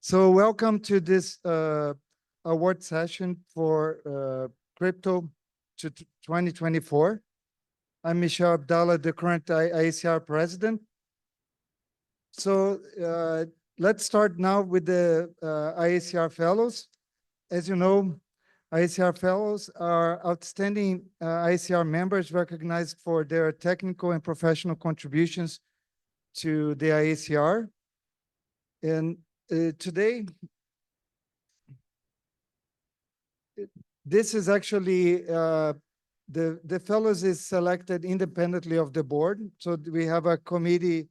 So welcome to this award session for Crypto to 2024. I'm Michel Abdalla, the current IACR president. So let's start now with the IACR fellows. As you know, IACR fellows are outstanding IACR members recognized for their technical and professional contributions to the IACR. And today, this is actually the fellows is selected independently of the board. So we have a committee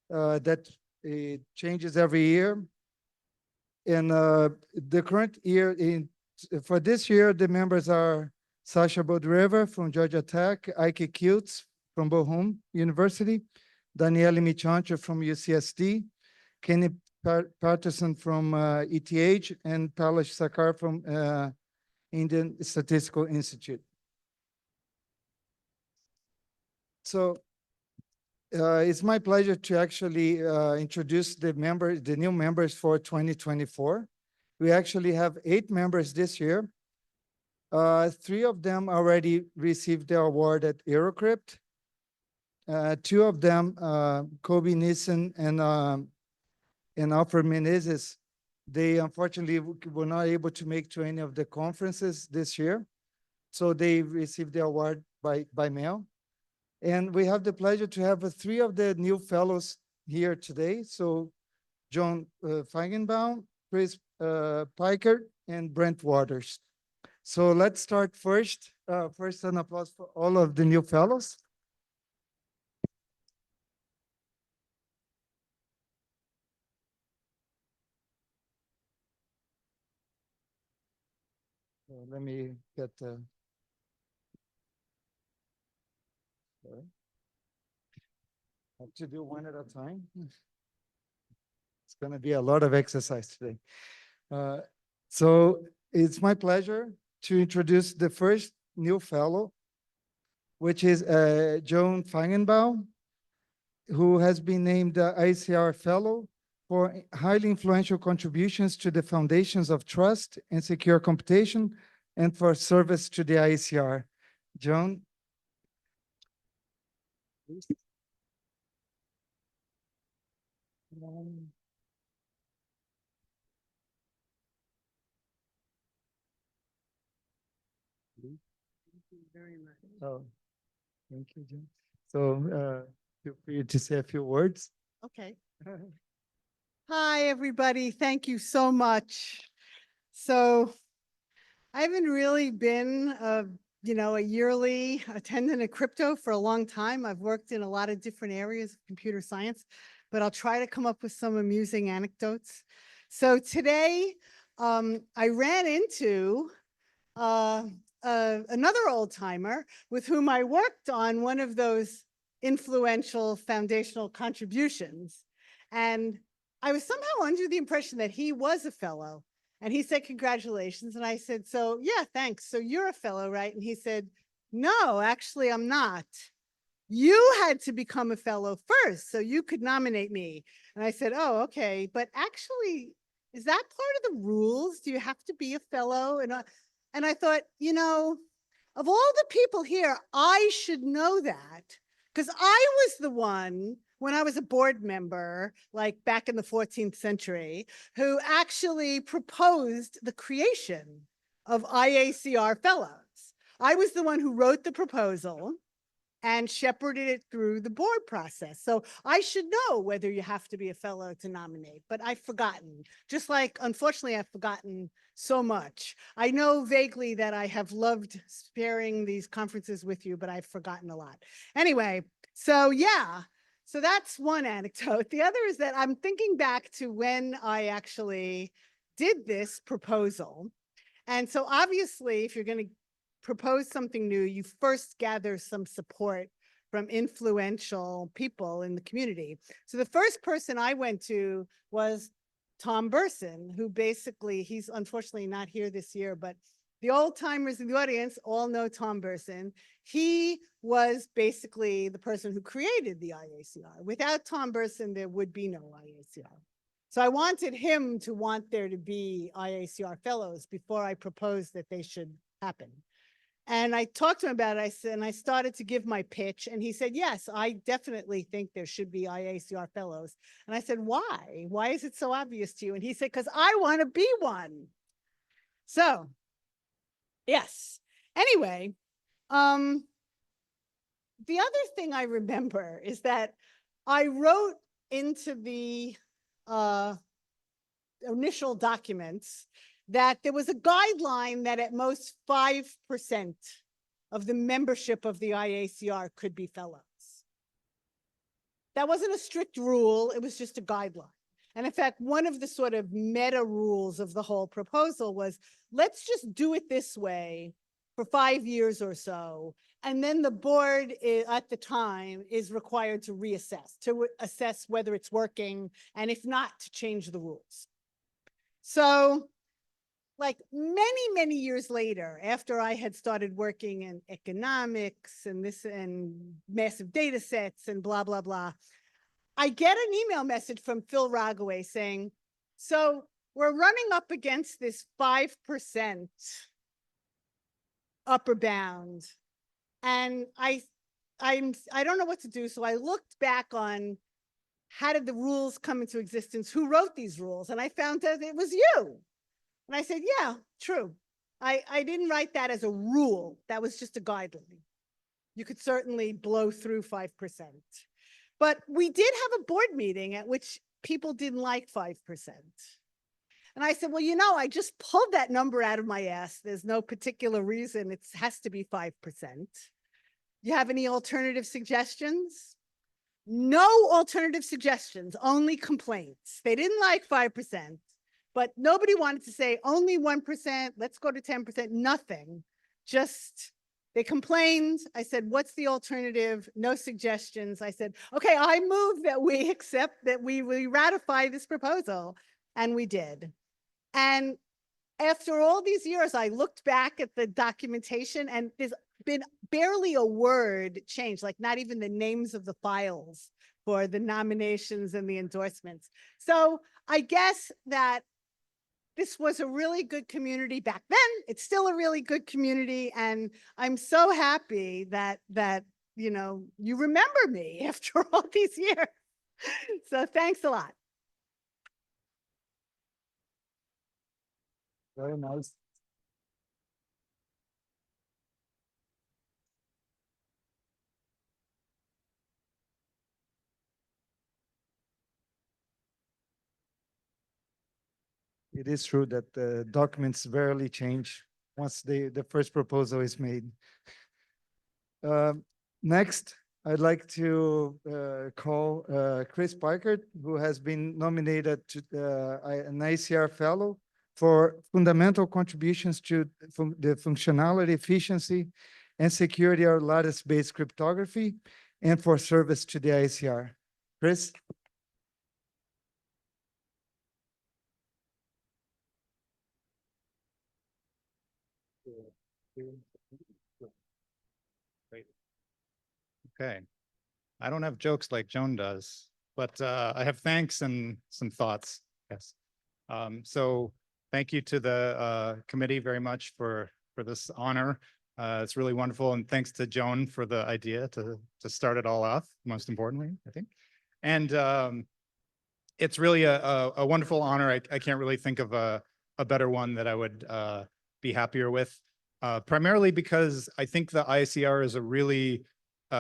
that changes every year. And the current year, for this year, the members are Sasha Bodriver from Georgia Tech, Ike Kiltz from Bochum University, Daniele Michancho from UCSD, Kenny Patterson from ETH, and Palash Sakar from Indian Statistical Institute. So it's my pleasure to actually introduce the new members for 2024. We actually have 8 members this year. 3 of them already received the award at Eurocrypt. 2 of them, Kobe Nissen and Alfred Menezes, they unfortunately were not able to make to any of the conferences this year. So they received the award by mail. And we have the pleasure to have 3 of the new fellows here today. So John Feigenbaum, Chris Piker, and Brent Waters. So let's start first. First, an applause for all of the new fellows. Let me get sorry. I have to do one at a time. It's going to be a lot of exercise today. So it's my pleasure to introduce the first new fellow, which is Joan Feigenbaum, who has been named ICR Fellow for highly influential contributions to the foundations of trust and secure computation and for service to the ICR. Joan, please. Thank you very much. Oh, thank you, Joan. So feel free to say a few words. Okay. Hi, everybody. Thank you so much. So I haven't really been a yearly attendant at crypto for a long time. I've worked in a lot of different areas of computer science, but I'll try to come up with some amusing anecdotes. So today, I ran into another old timer with whom I worked on one of those influential foundational contributions. And I was somehow under the impression that he was a fellow. And he said, congratulations. And I said, so yeah, thanks. So you're a fellow, right? And he said, no, actually, I'm not. You had to become a fellow first, so you could nominate me. And I said, oh, okay. But actually, is that part of the rules? Do you have to be a fellow? And I thought, of all the people here, I should know that because I was the one when I was a board member, like back in the 14th century, who actually proposed the creation of IACR fellows. I was the one who wrote the proposal and shepherded it through the board process. So I should know whether you have to be a fellow to nominate, but I've forgotten. Just like, unfortunately, I've forgotten so much. I know vaguely that I have loved sparing these conferences with you, but I've forgotten a lot. Anyway, so yeah, so that's one anecdote. The other is that I'm thinking back to when I actually did this proposal. And so obviously, if you're going to propose something new, you first gather some support from influential people in the community. So the first person I went to was Tom Burson, who basically, he's unfortunately not here this year, but the old timers in the audience all know Tom Burson. He was basically the person who created the IACR. Without Tom Burson, there would be no IACR. So I wanted him to want there to be IACR fellows before I proposed that they should happen. And I talked to him about it. I said, and I started to give my pitch, and he said, yes, I definitely think there should be IACR fellows. And I said, why? Why is it so obvious to you? And he said, because I want to be one. So, yes. Anyway, the other thing I remember is that I wrote into the initial documents that there was a guideline that at most 5% of the membership of the IACR could be fellows. That wasn't a strict rule, it was just a guideline. And in fact, one of the sort of meta rules of the whole proposal was, let's just do it this way for 5 years or so. And then the board at the time is required to assess whether it's working, and if not, to change the rules. So like many years later, after I had started working in economics and massive data sets and blah, blah, blah, I get an email message from Phil Rogaway saying, so we're running up against this 5% upper bound. And I don't know what to do. So I looked back on how did the rules come into existence? Who wrote these rules? And I found that it was you. And I said, yeah, true. I didn't write that as a rule. That was just a guideline. You could certainly blow through 5%. But we did have a board meeting at which people didn't like 5%. And I said, well, you know, I just pulled that number out of my ass. There's no particular reason it has to be 5%. You have any alternative suggestions? No alternative suggestions, only complaints. They didn't like 5%. But nobody wanted to say only 1%, let's go to 10%, nothing. Just, they complained. I said, what's the alternative? No suggestions. I said, okay, I move that we accept that we ratify this proposal. And we did. And after all these years, I looked back at the documentation and there's been barely a word changed, like not even the names of the files for the nominations and the endorsements. So I guess that this was a really good community back then. It's still a really good community. And I'm so happy that you know, you remember me after all these years. So thanks a lot. Very nice. It is true that the documents rarely change once the first proposal is made. Next, I'd like to call Chris Parker, who has been nominated to an ICR Fellow for fundamental contributions to the functionality, efficiency, and security of lattice-based cryptography, and for service to the ICR. Chris? Great. Okay. I don't have jokes like Joan does, but I have thanks and some thoughts. Yes. So thank you to the committee very much for this honor. It's really wonderful, and thanks to Joan for the idea to start it all off. Most importantly, I think, and it's really a wonderful honor. I can't really think of a better one that I would be happier with. Primarily because I think the IACR is a really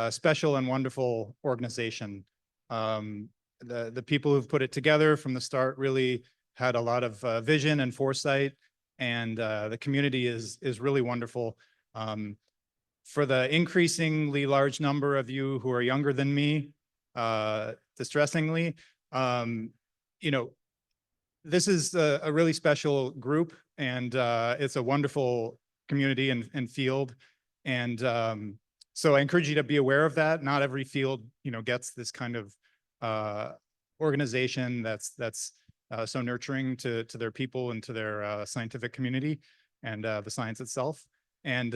special and wonderful organization. The people who've put it together from the start really had a lot of vision and foresight, and the community is really wonderful. For the increasingly large number of you who are younger than me, distressingly, you know, this is a really special group, and it's a wonderful community and field. And so I encourage you to be aware of that. Not every field, you know, gets this kind of organization that's so nurturing to their people and to their scientific community and the science itself. And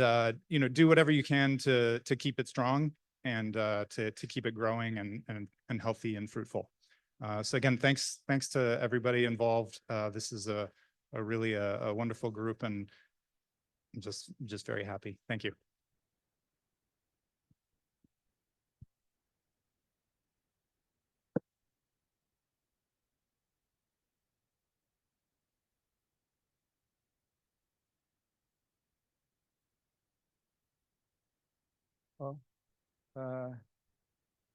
you know, do whatever you can to keep it strong and to keep it growing and healthy and fruitful. So again, thanks to everybody involved. This is a really a wonderful group, and I'm just very happy. Thank you.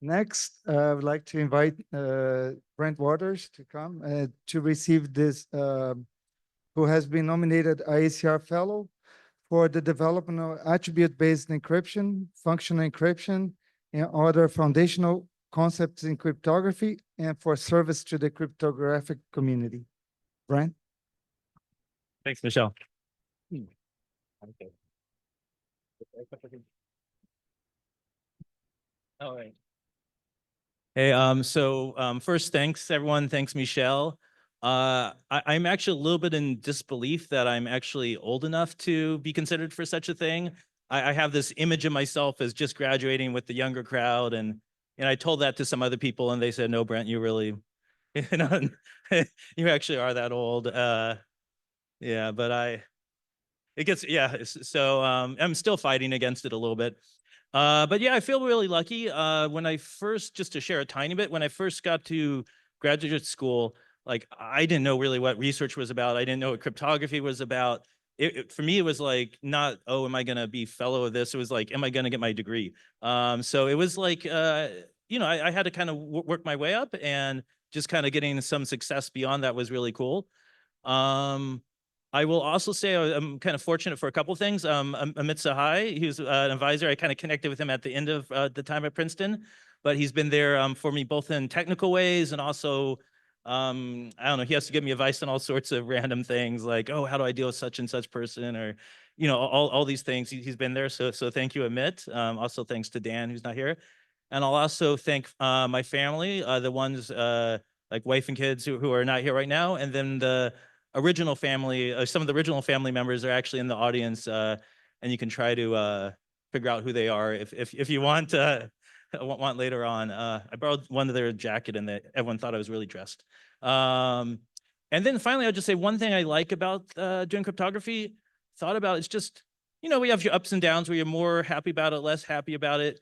Next, I would like to invite Brent Waters to come to receive this, who has been nominated IACR Fellow for the development of attribute-based encryption, functional encryption, and other foundational concepts in cryptography, and for service to the cryptographic community. Brent? Thanks, Michelle. All right. Hey, first, thanks everyone. Thanks, Michelle. I'm actually a little bit in disbelief that I'm actually old enough to be considered for such a thing. I have this image of myself as just graduating with the younger crowd, and I told that to some other people, and they said, "No, Brent, you really, you know, you actually are that old." Yeah, but it gets, yeah. So I'm still fighting against it a little bit. But yeah, I feel really lucky. When I first, just to share a tiny bit, when I first got to graduate school, like I didn't know really what research was about. I didn't know what cryptography was about. For me, it was like not, oh, am I going to be fellow of this? It was like, am I going to get my degree? So it was like, I had to kind of work my way up, and just kind of getting some success beyond that was really cool. I will also say I'm kind of fortunate for a couple of things. Amit Sahai, he was an advisor. I kind of connected with him at the end of the time at Princeton, but he's been there for me both in technical ways, and also, I don't know, he has to give me advice on all sorts of random things like, oh, how do I deal with such and such person, or, all these things. He's been there. So thank you, Amit. Also thanks to Dan, who's not here. And I'll also thank my family, the ones like wife and kids who are not here right now, and then the original family, some of the original family members are actually in the audience, and you can try to figure out who they are if you want later on. I borrowed one of their jacket, and everyone thought I was really dressed. And then finally, I'll just say one thing I like about doing cryptography. Thought about, it's just, we have your ups and downs where you're more happy about it, less happy about it.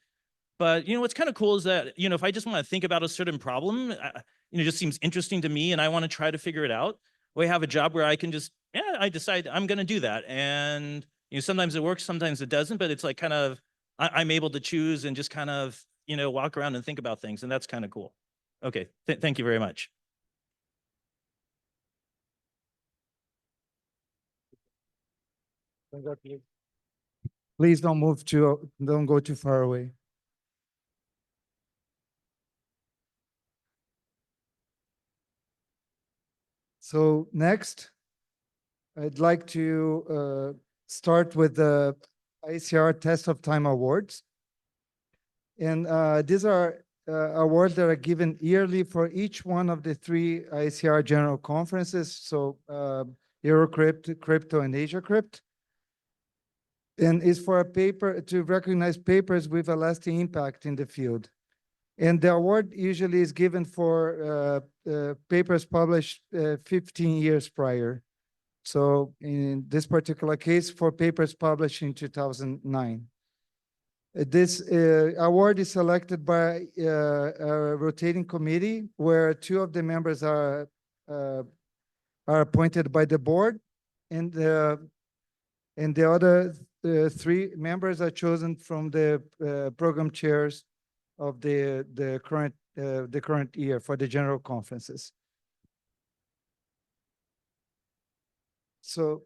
But what's kind of cool is that if I just want to think about a certain problem, it just seems interesting to me, and I want to try to figure it out. We have a job where I can just, I decide I'm going to do that. And, sometimes it works, sometimes it doesn't, but it's like kind of, I'm able to choose and just kind of, walk around and think about things. And that's kind of cool. Okay. Thank you very much. Please don't go too far away. So next, I'd like to start with the IACR Test of Time Awards. And these are awards that are given yearly for each one of the 3 IACR general conferences. So Eurocrypt, Crypto, and AsiaCrypt. And is for a paper to recognize papers with a lasting impact in the field. And the award usually is given for papers published 15 years prior. So in this particular case, for papers published in 2009. This award is selected by a rotating committee where 2 of the members are appointed by the board, and the other 3 members are chosen from the program chairs of the current year for the general conferences. So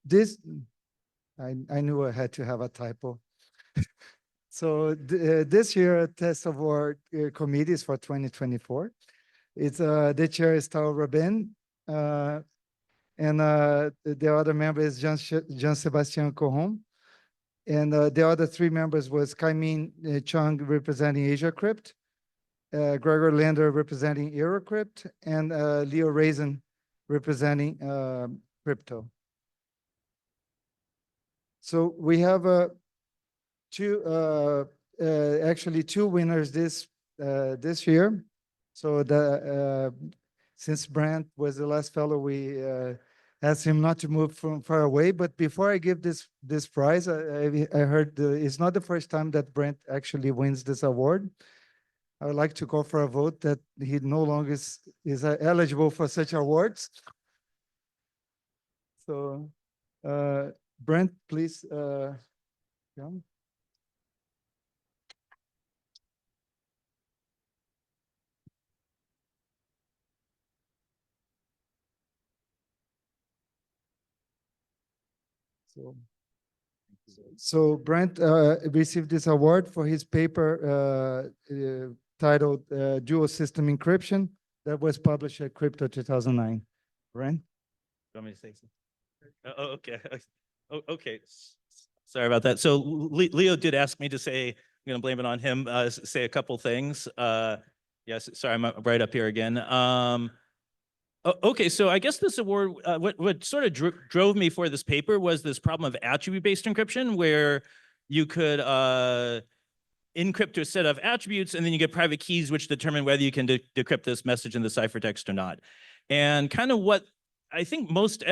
this, I knew I had to have a typo. So this year test award committee is for 2024. It's the chair is Tao Rabin, and the other member is Jean-Sebastian Cohon. And the other 3 members was Kai-Min Chung representing AsiaCrypt, Gregor Lander representing Eurocrypt, and Leo Raisin representing crypto. So we have actually two winners this year. So since Brent was the last fellow, we asked him not to move from far away. But before I give this prize, I heard it's not the first time that Brent actually wins this award. I would like to call for a vote that he no longer is eligible for such awards. So, Brent, please come. So Brent received this award for his paper titled Dual System Encryption that was published at Crypto 2009. Brent? You want me to say something? Oh, okay. Oh, okay. Sorry about that. So Leo did ask me to say, I'm going to blame it on him, say a couple things. Yes, sorry, I'm right up here again. Okay, so I guess this award, what sort of drove me for this paper was this problem of attribute-based encryption, where you could encrypt to a set of attributes, and then you get private keys which determine whether you can decrypt this message in the ciphertext or not. And kind of what I think almost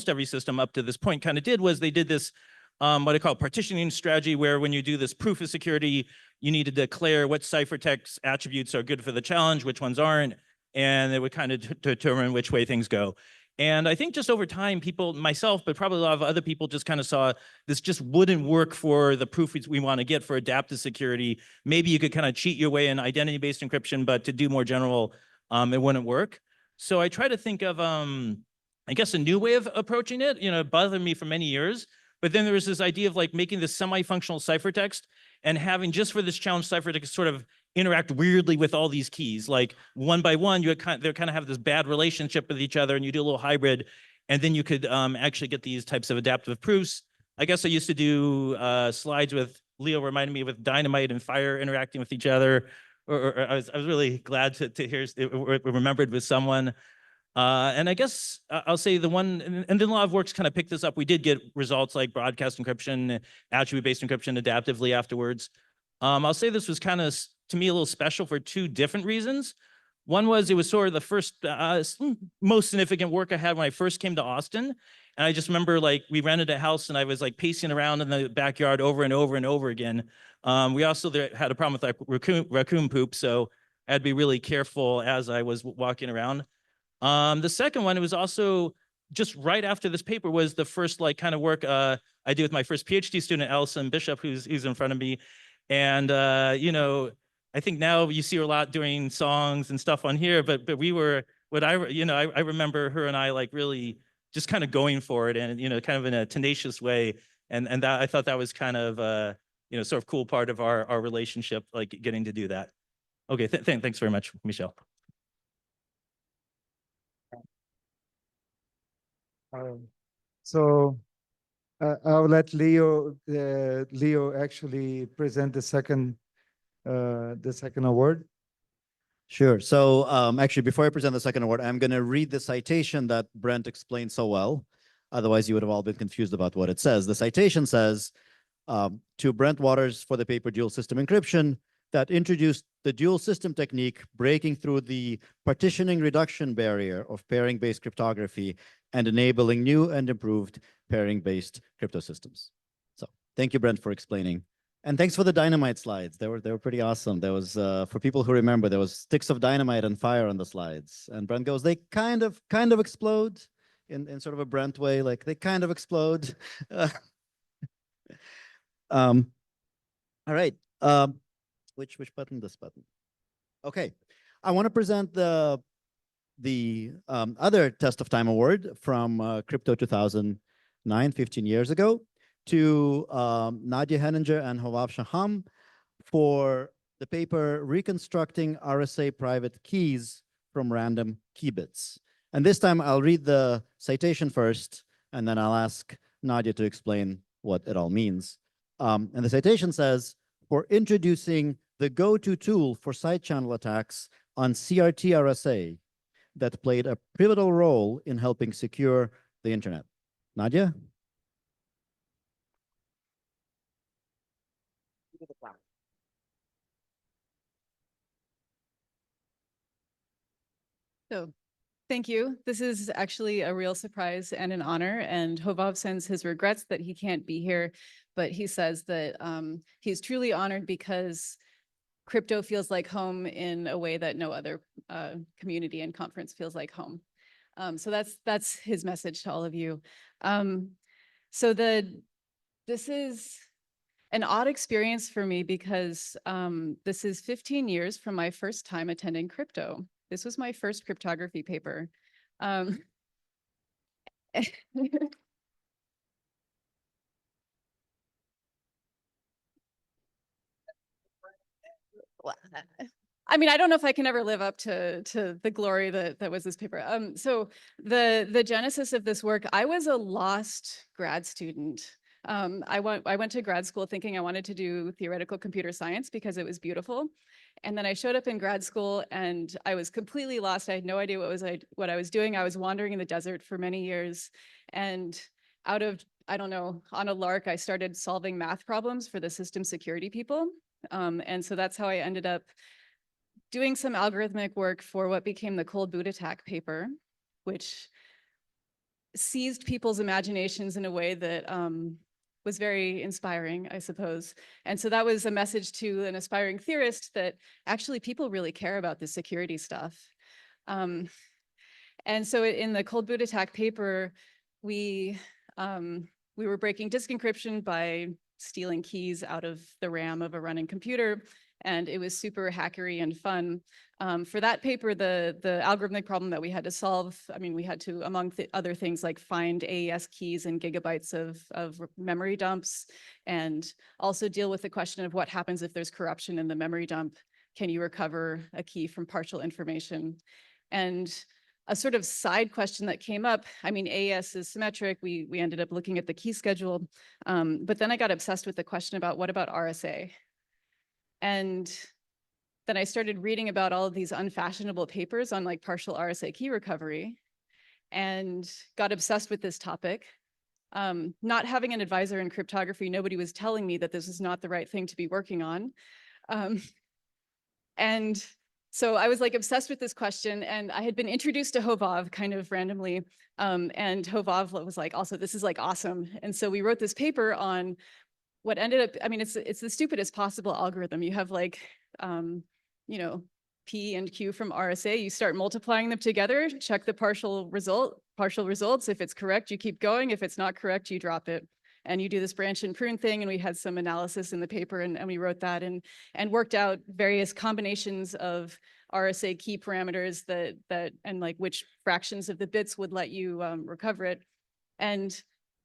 every system up to this point kind of did was they did this what I call partitioning strategy, where when you do this proof of security, you need to declare what ciphertext attributes are good for the challenge, which ones aren't, and it would kind of determine which way things go. And I think just over time, people, myself, but probably a lot of other people just kind of saw this just wouldn't work for the proof we want to get for adaptive security. Maybe you could kind of cheat your way in identity-based encryption, but to do more general, it wouldn't work. So I try to think of, I guess, a new way of approaching it. You know, it bothered me for many years. But then there was this idea of like making this semi-functional ciphertext and having just for this challenge ciphertext sort of interact weirdly with all these keys. Like one by one, they kind of have this bad relationship with each other, and you do a little hybrid, and then you could actually get these types of adaptive proofs. I guess I used to do slides with, Leo reminded me, with dynamite and fire interacting with each other. Or I was really glad to hear it remembered with someone. And I guess I'll say the one, and then a lot of works kind of picked this up. We did get results like broadcast encryption, attribute-based encryption adaptively afterwards. I'll say this was kind of, to me, a little special for two different reasons. One was it was sort of the first, most significant work I had when I first came to Austin. And I just remember like we rented a house and I was like pacing around in the backyard over and over and over again. We also had a problem with like raccoon poop. So I had to be really careful as I was walking around. The second one, it was also just right after this paper was the first like kind of work I did with my first PhD student, Allison Bishop, who's in front of me. And, you know, I think now you see her a lot doing songs and stuff on here, but we were, I remember her and I like really just kind of going for it and, you know, kind of in a tenacious way. And that, I thought that was kind of, you know, sort of cool part of our relationship, like getting to do that. Okay, thanks very much, Michel. So I'll let Leo actually present the second award. Sure. So actually, before I present the second award, I'm going to read the citation that Brent explained so well. Otherwise, you would have all been confused about what it says. The citation says, to Brent Waters for the paper Dual System Encryption, that introduced the dual system technique, breaking through the partitioning reduction barrier of pairing-based cryptography and enabling new and improved pairing-based crypto systems. So thank you, Brent, for explaining. And thanks for the dynamite slides. They were pretty awesome. There was, for people who remember, there was sticks of dynamite and fire on the slides. And Brent goes, they kind of explode in sort of a Brent way, like they kind of explode. All right. Which button? This button. Okay. I want to present the other Test of Time Award from Crypto 2009, 15 years ago, to Nadia Henninger and Hovav Shaham for the paper Reconstructing RSA Private Keys from Random Key Bits. And this time I'll read the citation first, and then I'll ask Nadia to explain what it all means. And the citation says, for introducing the go-to tool for side channel attacks on CRT RSA that played a pivotal role in helping secure the internet. Nadia? So, thank you. This is actually a real surprise and an honor. And Hovov sends his regrets that he can't be here, but he says that he's truly honored because crypto feels like home in a way that no other community and conference feels like home. So that's his message to all of you. So this is an odd experience for me because this is 15 years from my first time attending crypto. This was my first cryptography paper. Um, well, I mean, I don't know if I can ever live up to the glory that was this paper. So the genesis of this work, I was a lost grad student. I went to grad school thinking I wanted to do theoretical computer science because it was beautiful. And then I showed up in grad school and I was completely lost. I had no idea what I was doing. I was wandering in the desert for many years. And out of, I don't know, on a lark, I started solving math problems for the system security people. And so that's how I ended up doing some algorithmic work for what became the cold boot attack paper, which seized people's imaginations in a way that was very inspiring, I suppose. And so that was a message to an aspiring theorist that actually people really care about the security stuff. And so in the cold boot attack paper, we were breaking disk encryption by stealing keys out of the RAM of a running computer. And it was super hackery and fun. For that paper, the algorithmic problem that we had to solve, I mean, we had to, among other things, like find AES keys and gigabytes of memory dumps, and also deal with the question of what happens if there's corruption in the memory dump. Can you recover a key from partial information? And a sort of side question that came up, I mean, AES is symmetric. We ended up looking at the key schedule. But then I got obsessed with the question about what about RSA? And then I started reading about all of these unfashionable papers on like partial RSA key recovery and got obsessed with this topic. Not having an advisor in cryptography, nobody was telling me that this is not the right thing to be working on. And so I was like obsessed with this question, and I had been introduced to Hovov kind of randomly. And Hovov was like, also, this is like awesome. And so we wrote this paper on what ended up, I mean, it's the stupidest possible algorithm. You have like, you know, P and Q from RSA, you start multiplying them together, check the partial results. If it's correct, you keep going. If it's not correct, you drop it. And you do this branch and prune thing. And we had some analysis in the paper, and we wrote that and worked out various combinations of RSA key parameters that and like which fractions of the bits would let you recover it. And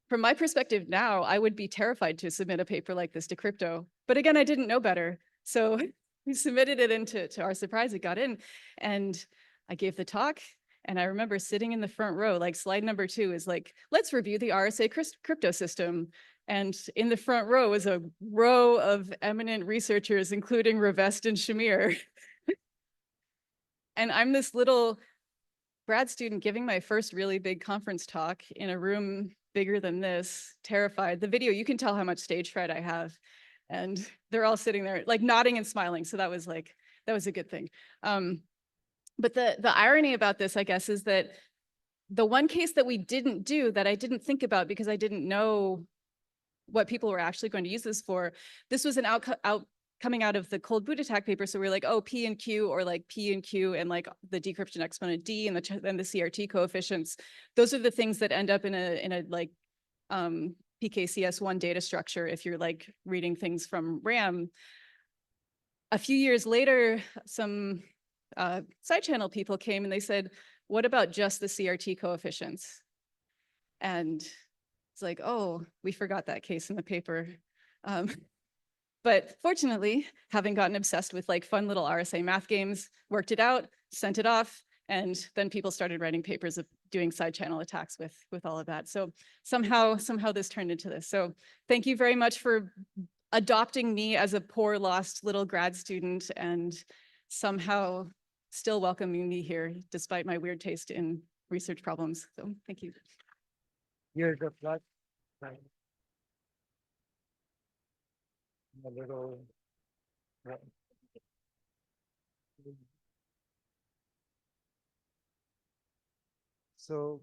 from my perspective now, I would be terrified to submit a paper like this to crypto. But again, I didn't know better. So we submitted it, and to our surprise, it got in. And I gave the talk, and I remember sitting in the front row, like slide number 2 is like, let's review the RSA crypto system. And in the front row was a row of eminent researchers, including Revest and Shamir. And I'm this little grad student giving my first really big conference talk in a room bigger than this, terrified. The video, you can tell how much stage fright I have. And they're all sitting there like nodding and smiling. So that was a good thing. But the irony about this, I guess, is that the one case that we didn't do, that I didn't think about because I didn't know what people were actually going to use this for, this was an coming out of the cold boot attack paper. So we're like, oh, P and Q, or like P and Q and like the decryption exponent D and the CRT coefficients. Those are the things that end up in a like PKCS1 data structure if you're like reading things from RAM. A few years later, some side channel people came and they said, what about just the CRT coefficients? And it's like, oh, we forgot that case in the paper. But fortunately, having gotten obsessed with like fun little RSA math games, worked it out, sent it off, and then people started writing papers of doing side channel attacks with all of that. So somehow this turned into this. So thank you very much for adopting me as a poor lost little grad student and somehow still welcoming me here despite my weird taste in research problems. So thank you. Here's the plot. A little. So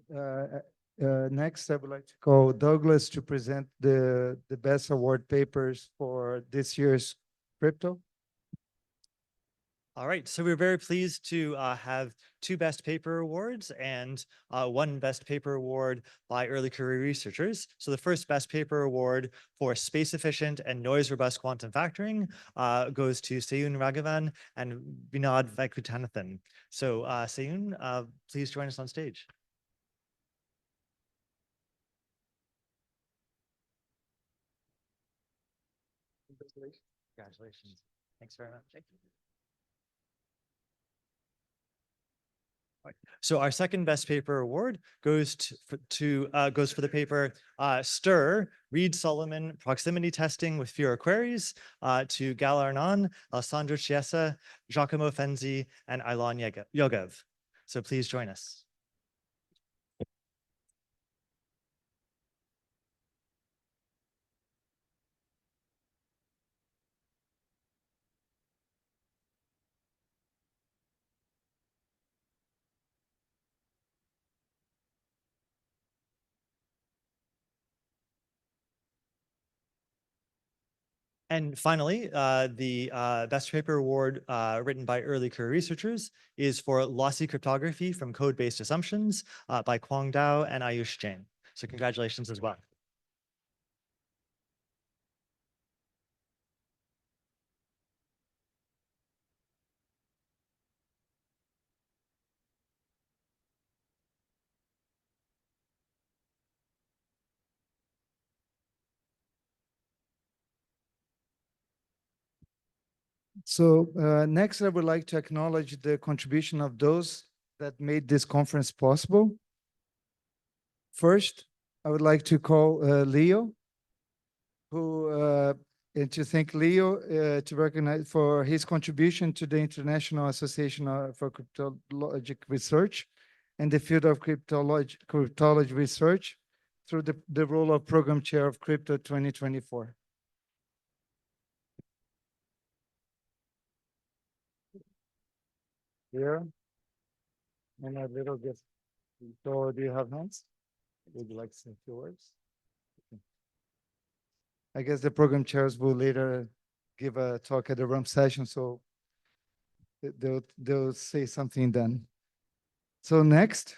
next, I would like to call Douglas to present the best award papers for this year's crypto. All right, so we're very pleased to have two Best Paper Awards and one Best Paper Award by early career researchers. So the first Best Paper Award for space efficient and noise robust quantum factoring goes to Sayun Raghavan and Vinod Vaikutanathan. So Sayun, please join us on stage. Congratulations. Thanks very much. Thank you. So our second Best Paper Award goes for the paper STIR, Reed Solomon Proximity Testing with Fewer Queries to Gal Arnon, Alessandro Chiesa, Giacomo Fenzi, and Ilan Yogev. So please join us. And finally, the Best Paper Award written by early career researchers is for lossy cryptography from code-based assumptions by Kwang Dao and Ayush Jain. So congratulations as well. So next, I would like to acknowledge the contribution of those that made this conference possible. First, I would like to call Leo, and to thank Leo to recognize for his contribution to the International Association for Cryptologic Research and the field of cryptology research through the role of Program Chair of Crypto 2024. Here, and a little gift. So do you have hands? Would you like to say a few words? Okay. I guess the program chairs will later give a talk at the RUMP session, so they'll say something then. So next,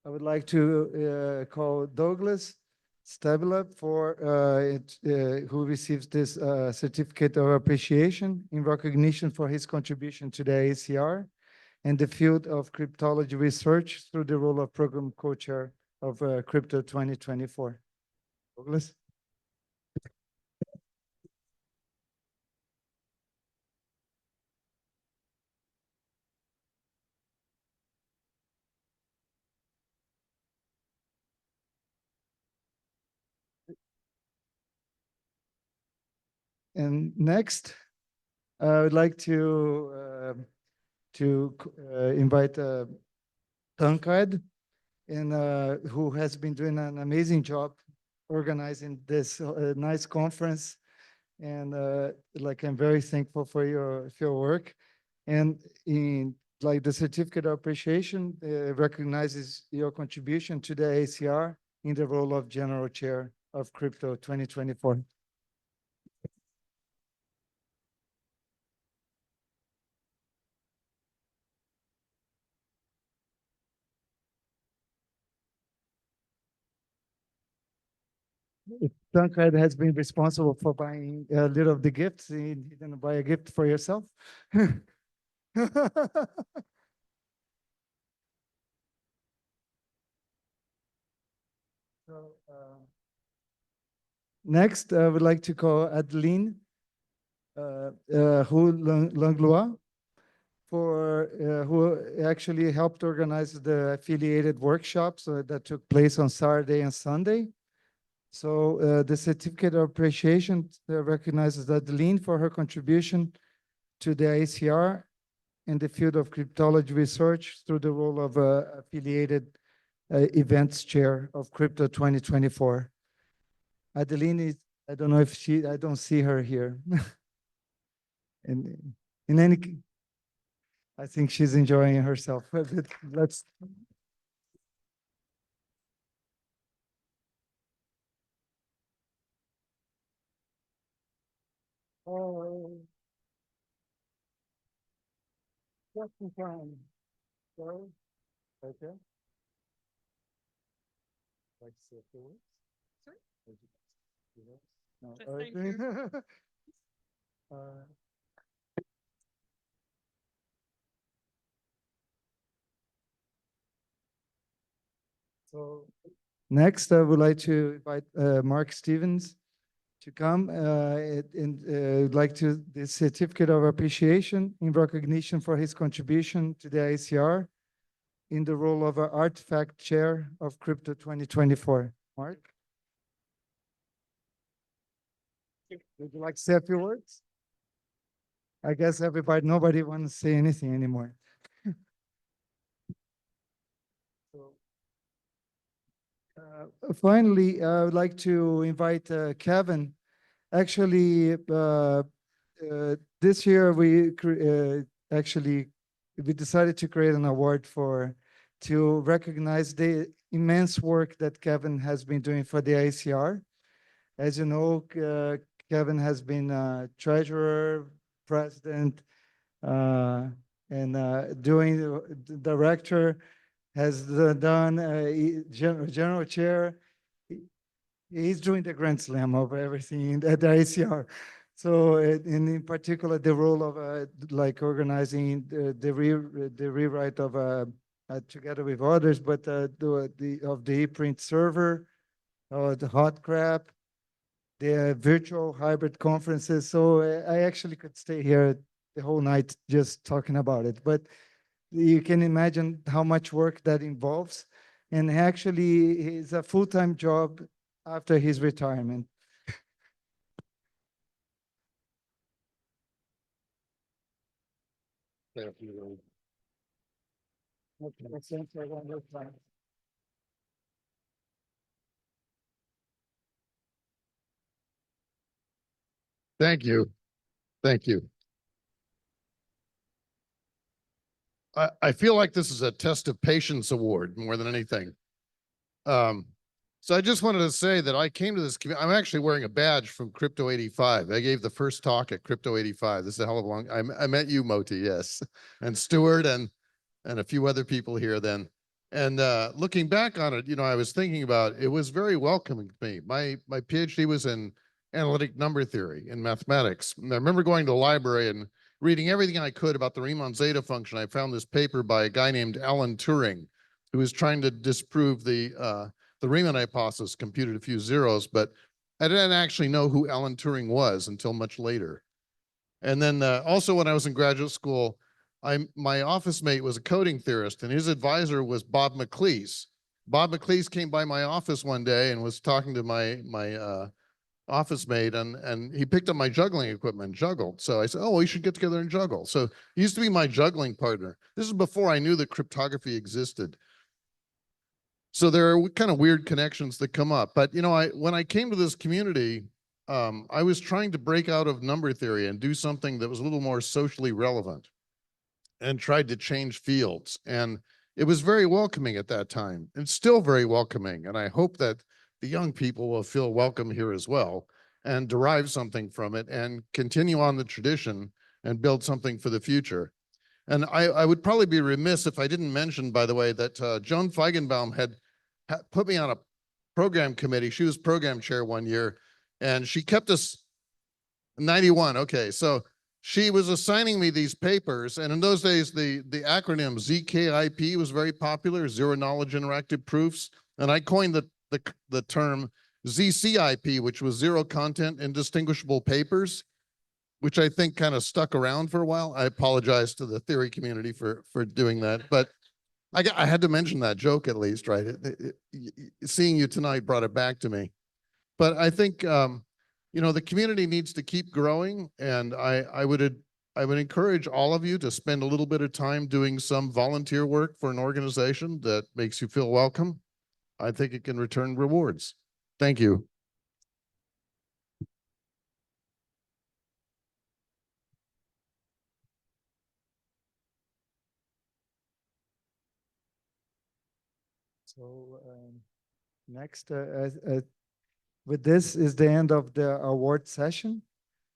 I would like to call Douglas Stabila who receives this certificate of appreciation in recognition for his contribution to the IACR and the field of cryptology research through the role of program co-chair of Crypto 2024. Douglas. And next, I would like to invite Tankard, and who has been doing an amazing job organizing this nice conference. And like, I'm very thankful for your work. And in like the certificate of appreciation recognizes your contribution to the IACR in the role of General Chair of Crypto 2024. Tankard has been responsible for buying a little of the gifts. You didn't buy a gift for yourself? So, next, I would like to call Adeline Langlois, who actually helped organize the affiliated workshops that took place on Saturday and Sunday. So the certificate of appreciation recognizes Adeline for her contribution to the IACR in the field of cryptology research through the role of affiliated events chair of Crypto 2024. Adeline is, I don't know if I don't see her here. In any, I think she's enjoying herself. Let's. Oh. Just in time. Sorry. Okay. Like to say a few words? Sure. No, Just okay. thank you. So next, I would like to invite Mark Stevens to come and would like to the certificate of appreciation in recognition for his contribution to the IACR in the role of an artifact chair of Crypto 2024. Mark? Would you like to say a few words? I guess nobody wants to say anything anymore. So, finally, I would like to invite Kevin. Actually, this year we decided to create an award to recognize the immense work that Kevin has been doing for the IACR. As you know, Kevin has been treasurer, president, and doing the director, has done general chair. He's doing the grand slam of everything at the IACR. So, in particular, the role of like organizing the rewrite of together with others, but of the ePrint server, the hot crap, the virtual hybrid conferences. So I actually could stay here the whole night just talking about it. But you can imagine how much work that involves. And actually, it's a full-time job after his retirement. Okay, thanks everyone. Thank you. Thank you. I feel like this is a test of patience award more than anything. So I just wanted to say that I came to this community. I'm actually wearing a badge from Crypto 85. I gave the first talk at Crypto 85. This is a hell of a long. I met you, Moti, yes, and Stuart and a few other people here then. And looking back on it, you know, I was thinking about it was very welcoming to me. My PhD was in analytic number theory in mathematics. And I remember going to the library and reading everything I could about the Riemann zeta function. I found this paper by a guy named Alan Turing, who was trying to disprove the Riemann hypothesis, computed a few zeros, but I didn't actually know who Alan Turing was until much later. And then also when I was in graduate school, my office mate was a coding theorist, and his advisor was Bob McLeese. Bob McLeese came by my office one day and was talking to my office mate, and he picked up my juggling equipment, juggled. So I said, oh, we should get together and juggle. So he used to be my juggling partner. This is before I knew that cryptography existed. So there are kind of weird connections that come up. But, you know, when I came to this community, I was trying to break out of number theory and do something that was a little more socially relevant, and tried to change fields. And it was very welcoming at that time. It's still very welcoming. And I hope that the young people will feel welcome here as well and derive something from it and continue on the tradition and build something for the future. And I would probably be remiss if I didn't mention, by the way, that Joan Feigenbaum had put me on a program committee. She was program chair one year, and she kept us 91. Okay, so she was assigning me these papers, and in those days, the acronym ZKIP was very popular, Zero Knowledge Interactive Proofs, and I coined the term ZCIP, which was Zero Content Indistinguishable Papers, which I think kind of stuck around for a while. I apologize to the theory community for doing that, but I had to mention that joke at least, right? Seeing you tonight brought it back to me. But I think you know, the community needs to keep growing, and I would encourage all of you to spend a little bit of time doing some volunteer work for an organization that makes you feel welcome. I think it can return rewards. Thank you. So next, with this is the end of the award session.